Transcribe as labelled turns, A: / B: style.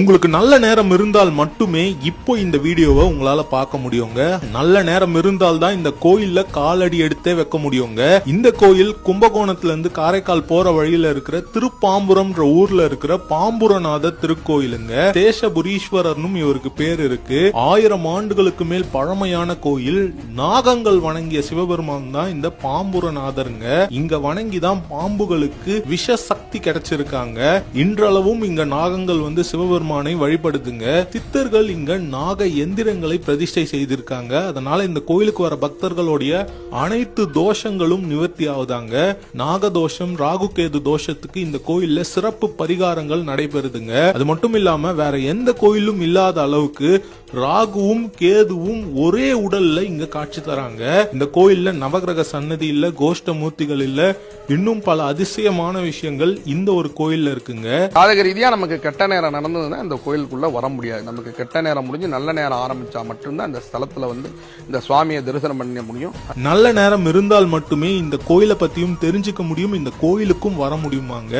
A: உங்களுக்கு நல்ல நேரம் இருந்தால் மட்டுமே இப்போ இந்த வீடியோவை உங்களால பார்க்க முடியுங்க. நல்ல நேரம் இருந்தால் தான் இந்த கோயில்ல காலடி எடுத்தே வைக்க முடியுங்க. இந்த கோயில் கும்பகோணத்துல இருந்து காரைக்கால் போற வழியில இருக்கிற திருப்பாம்புரம் ஊர்ல இருக்கிற பாம்புரநாத திருக்கோயிலுங்க. சேஷபுரீஸ்வரர்னும் இவருக்கு பேர் இருக்கு. 1000 ஆண்டுகளுக்கு மேல் பழமையான கோயில். நாகங்கள் வணங்கிய சிவபெருமான் தான் இந்த பாம்புரநாதருங்க. இங்க வணங்கிதான் பாம்புகளுக்கு விஷ சக்தி கிடைச்சிருக்காங்க. இன்றளவும் இங்க நாகங்கள் வந்து சிவபெருமான் வழிபடுதுங்க. சித்தர்கள் இங்க நாக எந்திரங்களை பிரதிஷ்டை செய்திருக்காங்க. அதனால இந்த கோயிலுக்கு வர பக்தர்களுடைய அனைத்து தோஷங்களும் நிவர்த்தி ஆகுதாங்க. நாகதோஷம், ராகுகேது தோஷத்துக்கு இந்த கோயில்ல சிறப்பு பரிகாரங்கள் நடைபெறுதுங்க. அது மட்டும் இல்லாம வேற எந்த கோயிலும் இல்லாத அளவுக்கு ராகுவும் கேதுவும் ஒரே உடல்ல இங்க காட்சி தராங்க. இந்த கோயில்ல நவகிரக சன்னதி இல்ல, கோஷ்ட மூர்த்திகள் இல்ல, இன்னும் பல அதிசயமான விஷயங்கள் இந்த ஒரு கோயில்ல இருக்குங்க.
B: ஜாதக ரீதியா நமக்கு கெட்ட நேரம் நடந்ததுன்னா இந்த கோயிலுக்குள்ள வர முடியாது. நமக்கு கெட்ட நேரம் முடிஞ்சு நல்ல நேரம் ஆரம்பிச்சா மட்டும்தான் இந்த ஸ்தலத்துல வந்து இந்த சுவாமியை தரிசனம் பண்ண முடியும்.
A: நல்ல நேரம் இருந்தால் மட்டுமே இந்த கோயிலை பத்தியும் தெரிஞ்சுக்க முடியும், இந்த கோயிலுக்கும் வர முடியுமாங்க.